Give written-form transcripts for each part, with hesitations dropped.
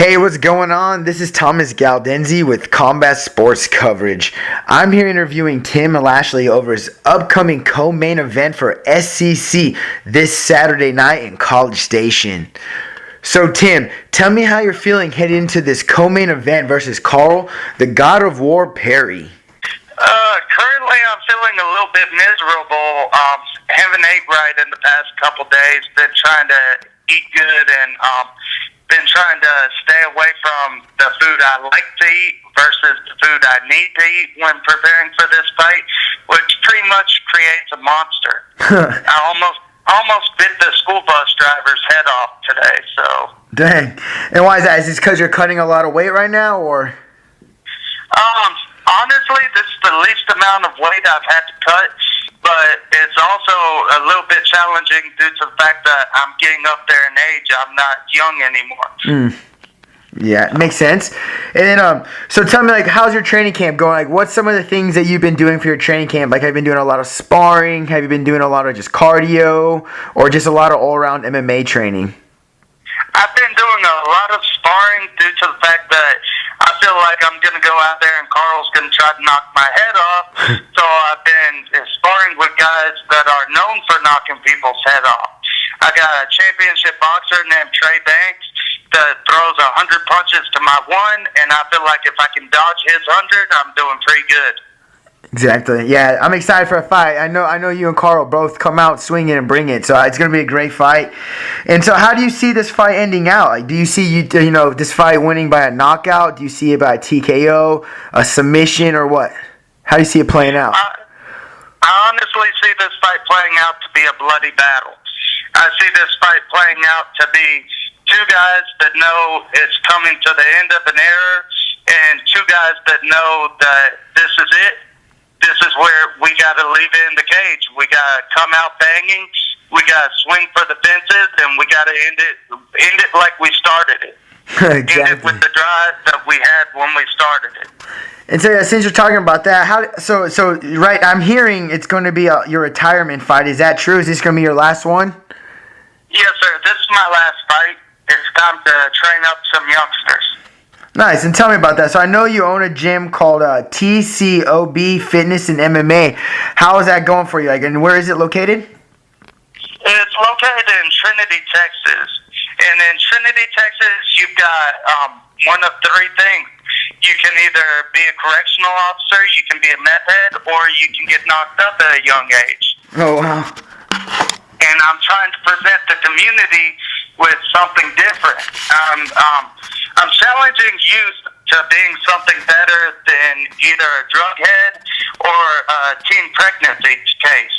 Hey, what's going on? This is Thomas Galdenzi with Combat Sports Coverage. I'm here interviewing Tim Lashley over his upcoming co-main event for SCC this Saturday night in College Station. So, Tim, tell me how you're feeling heading into this co-main event versus Carl, the God of War Perry. Currently, I'm feeling a little bit miserable. Haven't ate right in the past couple days. Been trying to eat good and been trying to stay away from the food I like to eat versus the food I need to eat when preparing for this fight, which pretty much creates a monster. I almost bit the school bus driver's head off today. So. Dang. And why is that? Is this because you're cutting a lot of weight right now, or? Honestly, this is the least amount of weight I've had to cut, but it's also a little bit challenging due to the fact that I'm getting up there in age. I'm not young anymore. Yeah, it makes sense. And then, so tell me, like, how's your training camp going? Like, what's some of the things that you've been doing for your training camp? Like, have you been doing a lot of sparring? Have you been doing a lot of just cardio? Or just a lot of all-around MMA training? I've been doing a lot of sparring due to the fact that I feel like I'm going to go out there and Carl's going to try to knock my head off. So I've been sparring with guys that are known for knocking people's head off. I got a championship boxer named Trey Banks that throws 100 punches to my one, and I feel like if I can dodge his 100, I'm doing pretty good. Exactly. Yeah, I'm excited for a fight. I know you and Carl both come out swinging and bring it, so it's going to be a great fight. And so how do you see this fight ending out? Like, do you see this fight winning by a knockout? Do you see it by a TKO, a submission, or what? How do you see it playing out? I honestly see this fight playing out to be a bloody battle. I see this fight playing out to be two guys that know it's coming to the end of an era, and two guys that know that this is it. This is where we got to leave it in the cage. We got to come out banging. We got to swing for the fences, and we got to end it like we started it. Exactly. End it with the drive that we had when we started it. And so, since you're talking about that, right? I'm hearing it's going to be your retirement fight. Is that true? Is this going to be your last one? Yes, sir. This is my last fight. It's time to train up some youngsters. Nice, and tell me about that. So I know you own a gym called TCOB Fitness and MMA. How is that going for you? Like, and where is it located? It's located in Trinity, Texas. And in Trinity, Texas, you've got one of three things. You can either be a correctional officer, you can be a meth head, or you can get knocked up at a young age. Oh, wow. And I'm trying to present the community with something different. I'm challenging youth to being something better than either a drug head or a teen pregnancy case.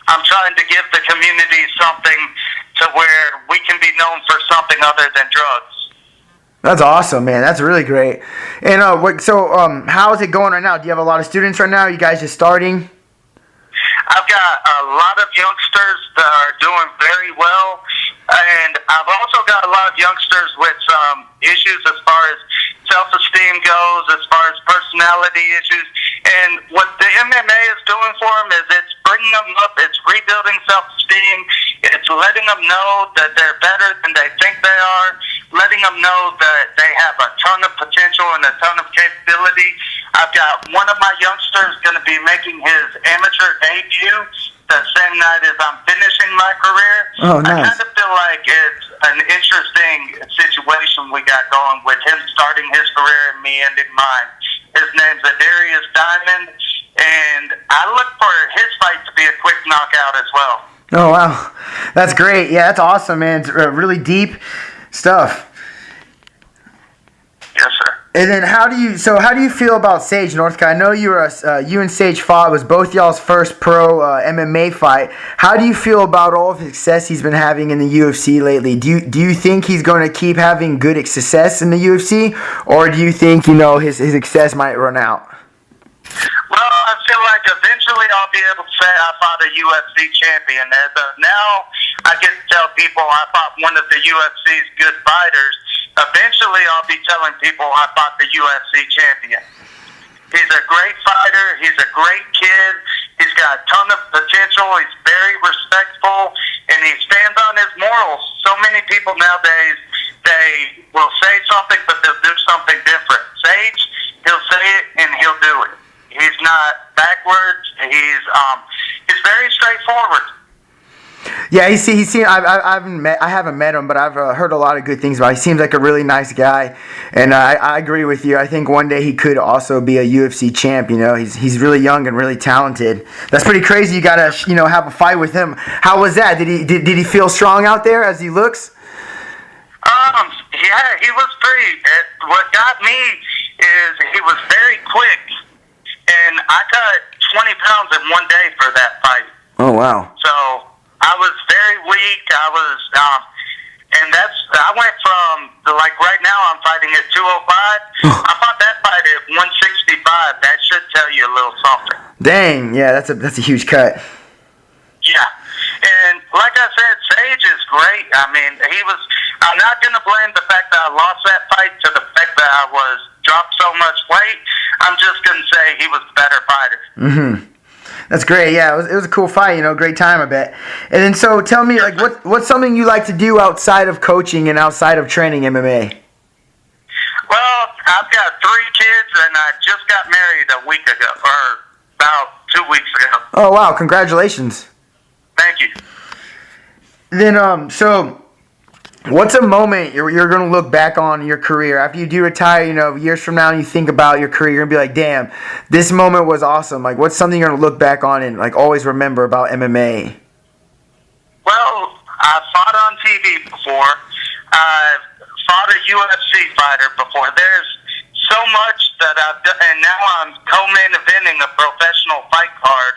I'm trying to give the community something to where we can be known for something other than drugs. That's awesome, man. That's really great. And how is it going right now? Do you have a lot of students right now? Are you guys just starting? I've got a lot of youngsters that are doing very well, and I've also got a lot of youngsters with some issues as far as self-esteem goes, as far as personality issues. And what the MMA is doing for them is it's bringing them up, it's rebuilding self-esteem, it's letting them know that they're better than they think they are, letting them know that they have a ton of potential and a ton of capability. I've got one of my youngsters going to be making his amateur debut the same night as I'm finishing my career. Oh, nice. I kind of feel like it's an interesting situation we got going with him starting his career and me ending mine. His name's Adarius Diamond, and I look for his fight to be a quick knockout as well. Oh, wow. That's great. Yeah, that's awesome, man. It's really deep stuff. Yes, sir. And then how do you feel about Sage North? I know you and Sage fought. It was both y'all's first pro MMA fight. How do you feel about all the success he's been having in the UFC lately? Do you think he's going to keep having good success in the UFC, or do you think his success might run out? Well, I feel like eventually I'll be able to say I fought a UFC champion. As of now, I get to tell people I fought one of the UFC's good fighters. Eventually, I'll be telling people I fought the UFC champion. He's a great fighter. He's a great kid. He's got a ton of potential. He's very respectful, and he stands on his morals. So many people nowadays, they will say something, but they'll do something different. Sage, he'll say it and he'll do it. He's not backwards. He's very straightforward. Yeah, I haven't met him, but I've heard a lot of good things about him. He seems like a really nice guy, and I agree with you. I think one day he could also be a UFC champ. He's really young and really talented. That's pretty crazy. You gotta have a fight with him. How was that? Did he feel strong out there as he looks? Yeah, he was pretty. What got me is he was very quick, and I cut 20 pounds in one day for that fight. Oh wow! So I was very weak. I went from right now I'm fighting at 205. I fought that fight at 165. That should tell you a little something. Dang, yeah, that's a huge cut. Yeah, and like I said, Sage is great. I mean, I'm not going to blame the fact that I lost that fight to the fact that I was dropped so much weight. I'm just going to say he was the better fighter. Mm-hmm. That's great. Yeah, it was a cool fight. Great time, I bet. And then, so tell me, what's something you like to do outside of coaching and outside of training MMA? Well, I've got 3 kids, and I just got married a week ago, or about 2 weeks ago. Oh wow! Congratulations. Thank you. Then, so what's a moment you're going to look back on your career after you do retire? Years from now, and you think about your career, you're gonna be like, "Damn, this moment was awesome." Like, what's something you're gonna look back on and always remember about MMA? Well, I fought on TV before. I've fought a UFC fighter before. There's so much that I've done, and now I'm co-main eventing a professional fight card.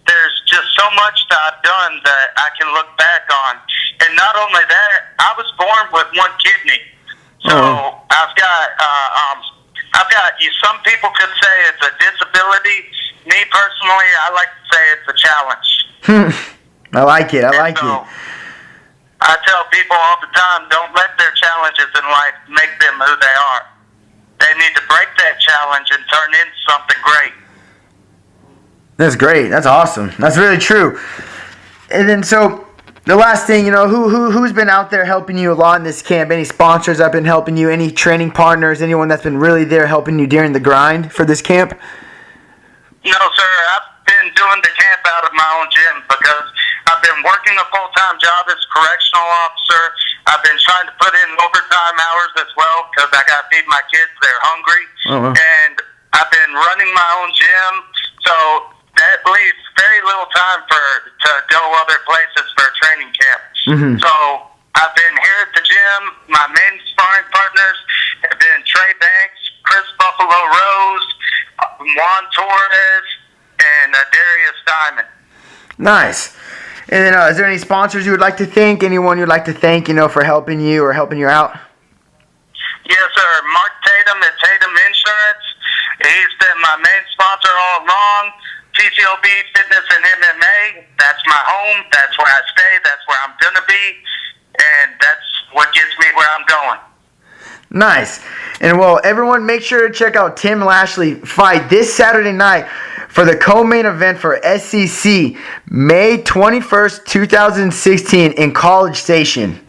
There's just so much that I've done that I can look back on. And not only that, I was born with 1 kidney. So I've got some people could say it's a disability. Me personally, I like to say it's a challenge. I like it. I tell people all the time, don't let their challenges in life make them who they are. They need to break that challenge and turn into something great. That's great. That's awesome. That's really true. And then, so the last thing, who's been out there helping you a lot in this camp? Any sponsors that have been helping you? Any training partners? Anyone that's been really there helping you during the grind for this camp? No, sir. I've been doing the camp out of my own gym because I've been working a full-time job as correctional officer. I've been trying to put in overtime hours as well because I got to feed my kids. They're hungry. Uh-huh. And I've been running my own gym. So that leaves very little time to go other places for training camp. Mm-hmm. So I've been here at the gym. My main sparring partners have been Trey Banks, Chris Buffalo Rose, Juan Torres, and Darius Diamond. Nice. And then, is there any sponsors you would like to thank? Anyone you'd like to thank, for helping you or helping you out? Yes, sir. Mark Tatum at Tatum Insurance. He's been my main sponsor all along. TCOB Fitness and MMA. That's my home. That's where I stay. That's where I'm going to be. And that's what gets me where I'm going. Nice. And, well, everyone, make sure to check out Tim Lashley fight this Saturday night for the co-main event for SEC, May 21st, 2016 in College Station.